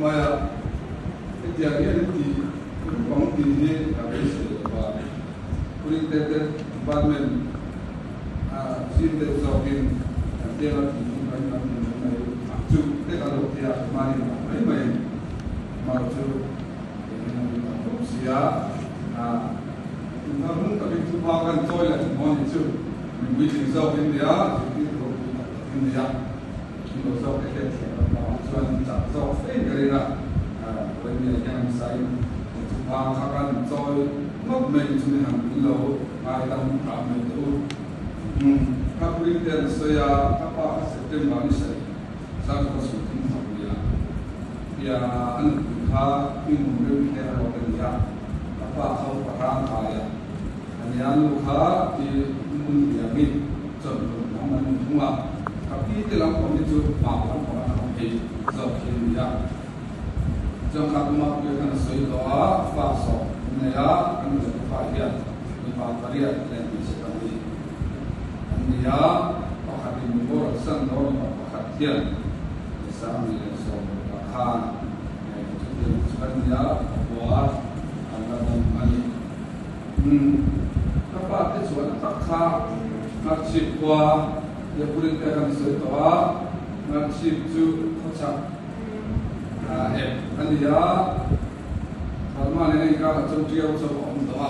มาเดี๋ยวนี้ที่ของที่นี่ก็เป็นสิ่งว่าผู้ที่ได้บ้านเมืองสิ่งที่เราเห็นเดี๋ยวที่มันจุดที่เราที่อามานี่ไม่มาจุดเสียถ้ามึงกับพี่ทุกภาคกันช่วยแล้วมันจุดมันวิธีเราเห็นเดียที่เราเห็นเดียที่เราเราเห็นส่วนจากเราเองก็เลยนะวันนี้ยังใส่ทุกภาคกันช่วยนับไม่จุดนี้เราไปทำทำไม่ถูกถ้าผู้ที่เดินเสียถ้าว่าเสร็จเต็มบ้านนี่ใส่สร้างความสุขที่สุดเลยอย่าอันถ้ามีมุมเรื่องที่เราเป็นอย่างถ้าว่าเขาประทานไปอันนี้ลูกค้าที่มุนอย่างนี้จนของมันทุ่งละกับที่ที่เราคนที่จุดมาแล้วของเราเองจะเขียนอย่างจังหวัดมาเป็นการสวยตัวฟ้าสองเนี่ยอันนี้จะฟ้าเรียนมีฟ้าเรียนเล่นมีเสน่ห์อันนี้ปกติมีโบราณสั่งโน้ตปกติสามีเลยส่งราคาจุดเด่นอันนี้บัวอันนั้นอันนี้ถ้าว่าที่ส่วนราคานักชิบกว่าเดี๋ยวพูดถึงการสวยตัวนักชิบจุดเขาจะอันนี้ถ้ามาในการจงเที่ยวจะบอกตัว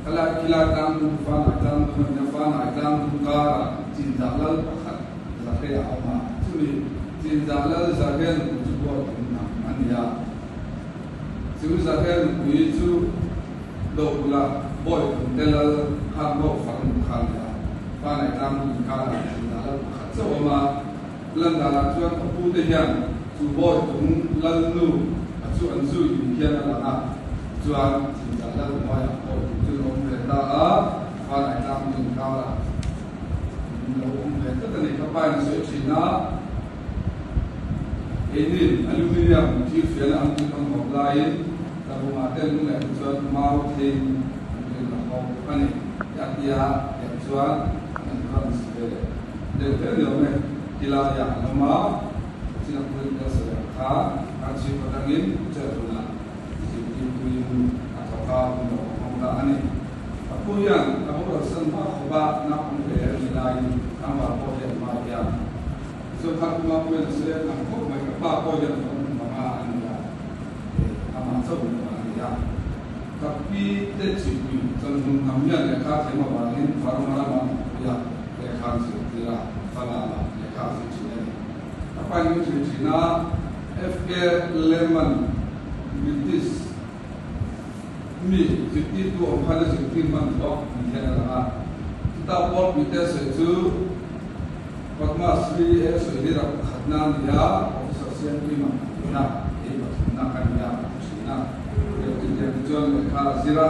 kalau kita dalam fana dalam dunia fana dalam perkara cinta lalu pakat lahir amat curi cinta lalu zagen juga dengan ania curi zagen itu doa boy dalam hambo fana fana dalam perkara cinta lalu pakat semua dalam tuan kemudian tu boy tu lalu tu anzu yang ada tuan cinta lalu mayaฟ้าไหนตามถึงเขาละเราเห็นก็ตอนนี้เขาไปในสวยชีน่าเอ็นดินอลูมิเนียมที่เสียอันที่ต้องบอกลายแต่ผมมาเต้นนู่นแหละส่วนมาร์ทินเป็นของอันนี้ยักษ์ยายักษ์ส่วนนั่นก็สิ่งเดียวเดี๋ยวเนี่ยกีฬาอย่างละมาที่นักเรียนจะเสียค่าการชีพต่างๆเจอตัวนั้นสิ่งที่คุยอัตราการของเราอันนี้ผู้ยังเราบอกสัมภาระว่านักเรียนมีลายทำว่าพอเรียนมาอย่างส่วนทางมาเป็นเสียงนักพวกไม่กับป้าพอเรียนมาอันนี้ทำมาสมุนอันนี้กับพี่เด็กสิบปีจนทำยังเลขาเทมาวันนี้ฟาร์มาลาอย่างเลขาสิบปีละฟาร์มาเลขาสิบปีนี้ถ้าไปนู่นสิบปีนะ FK Lemon Britishมีสิทธิตัวของเขาสิทธิมันบอกมีแค่นั้นนะถ้าพอมีแต่เสือจูปัตมาสรีเสือที่เราขัดน้ำยาออฟฟิศเซียนที่มันนะเองแบบนักการยาสินะเดี๋ยวที่จะจวนเลยข้าสิระ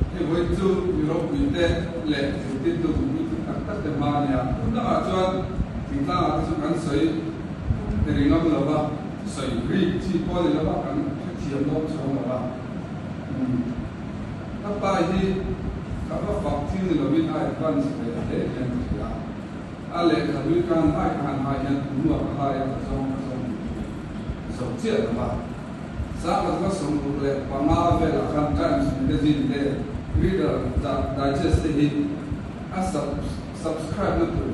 ที่วันจูยุโรปมีแต่เล็กสิทธิตัวมีที่ตัดแต่มาเนี่ยคุณต้องจวนที่ตั้งอาชีพกันใส่แต่เรื่องเราว่าใส่รีที่พอดีเราว่ากันเทียมโลกชมว่าถ้าไปที่เขาก็ฝักที่เราไม่ได้กันสิเด็กเด็กยังไม่ได้อะไรเขาดูการให้การให้ยังรู้ว่าให้ยังส่งเชื่อว่าสร้างก็ส่งเลยปัญหาเวลาการการสิ่งที่จริงเด็กรีดจะได้เชื่อสิ่งที่subscribe นั่นคือ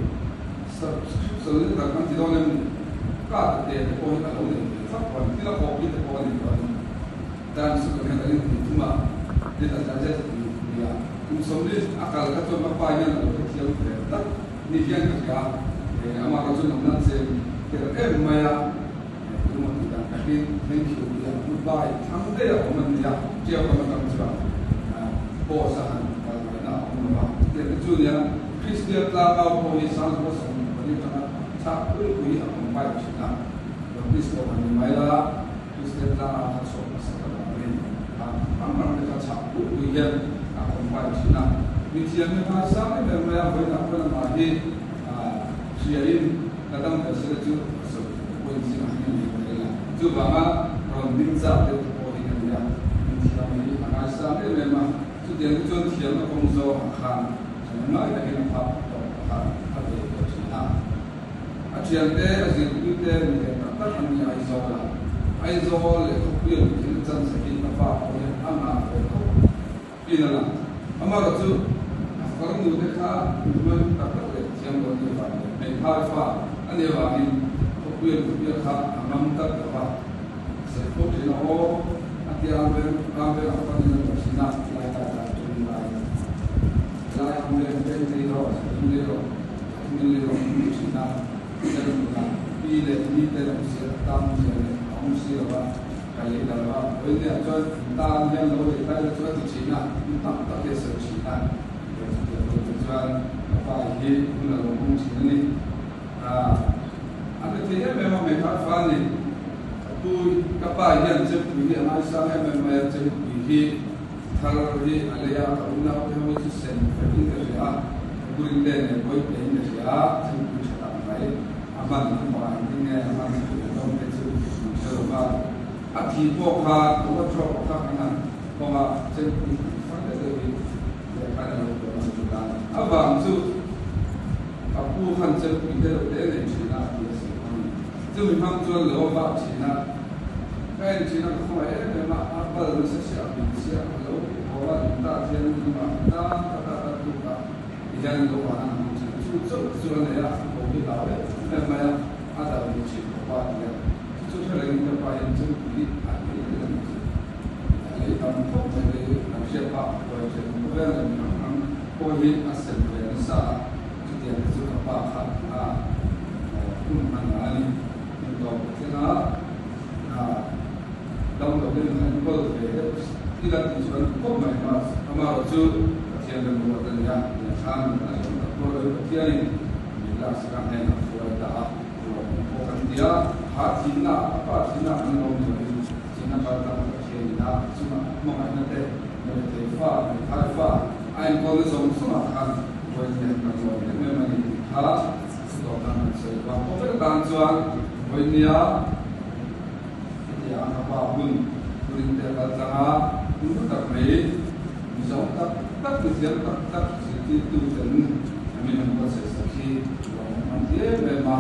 subscription นี่แต่การที่เราเนี่ยก็เด็กพอที่เราเนี่ยสักวันที่เราพอที่จะพอที่เราdan sebenarnya ini cuma tidak saja seperti dia. Kemudian akal kata apa yang ada kecil kita ni yang kerja. Amal rasul nampak saya kira maya cuma tidak. Tapi thank you dia goodbye. Sampai dia orang dia siapa orang cerah. Bosan kalau nak orang. Dia tujuannya Kristian lama boleh sangat bosan. Boleh sangat tak boleh orang baik cina. Kristian orang maya Kristian lama tak sok. Orang mereka cabut ujian akan cina. Ujiannya masa ini mereka boleh lagi siarin datang ke sini ujian ini mereka. Coba orang minta itu boleh dia. Ujian ini masa ini memang ujian tiada pengusah akan. Memang kita apa cina. เชียงเต้สิกุเต้มีแต่ตัดอันนี้ไอโซล่ะไอโซเลยเขาเปลี่ยนที่จันทร์สกินมาฟ้าเขาเนี่ยอันนั้นเลยเขาเปลี่ยนละอามาเราจู่ฝรั่งดูเด็กข้ามันตัดเลยเชียงคนเดียวกันในภาคฟ้าอันนี้ว่านี่เขาเปลี่ยนข้าอามันตัดเลยว่าเสร็จปุ๊บที่เราอันที่เราเป็นเราคนนี้เราชินาลายตาจุนลายอันนี้เป็นที่เราชินาเรื่องนั้นปีเล็กนี่แต่เราเสียตามเสียเลยเอาเสียว่าใครได้ว่าเรื่องนี้จนตามเรื่องเราได้ไปแล้วที่ชินาตั้งแต่เสียชินาเดี๋ยวจะไปที่เราลงชินานี่อันนี้ที่แม่มาไม่ขาดฟันนี่ตัวกับป้ายันจะมีอะไรสักแม่มาจะมีที่ทาร์ที่อะไรอย่างอุ่นเอาไปให้ที่เซนเป็นที่เดียวบุรินเดนเนี่ยบ่อยเป็นเดียวจะมีชะตาไปอามันมาที่เนี่ยอามันต้องเป็นสิ่งที่เราว่าอาทิตย์พวกเขาตัวชอบข้างนั้นเพราะว่าจะมีฟังได้เลยแต่การเราตัวมันจุดนั้นอาบางสุดกับผู้ขันจะมีได้เราได้ในชีนาที่สิ่งนี้จะมีความจนหรือว่าชีนาแค่ชีนาเขาไม่ได้มาอาบัลไม่ใช่เสียบินเสียแล้วเพราะว่าตาเทียนมาตาตุกะยังโลหะนั้นส่วนเนี่ยผมที่เราเนี่ยแต่ไม่อาจจะมีชีวิตว่าเนี่ยสุดท้ายเนี่ยไปจะมีอันนี้เรื่องนี้อะไรทำพวกมันเลยนักเชี่ยวชาญก็จะรู้เรื่องนั้นพอเห็นอาศัยเป็นสาจุดเด่นสุขภาพคุณมันอะไรเราที่น่าเราเป็นคนก็เลยที่เราที่ส่วนพวกมันมาอามาเราจูเทียนเป็นตัวตั้งอย่างทางตัวเทียนมีหลักการในตัวตาตัวกันเดียหาที่น่าป้าที่น่ามันลงอยู่ที่น่าการตั้งเทียนน่าสมัครมองอันนั้นเองในฟ้าในท้ายฟ้าไอ้คนที่สมสมัครกันวันนี้กันวันนี้ไม่มาดีหาตัวกันเสร็จว่าพอเป็นการส่วนวันนี้ที่อาณาบุญบุญเดรัจนาบุญตักเมย์มีสองตักเสียงตักสิ่งที่ตัวฉันมีมันก็เสียสักทีมันเยอะเลยมา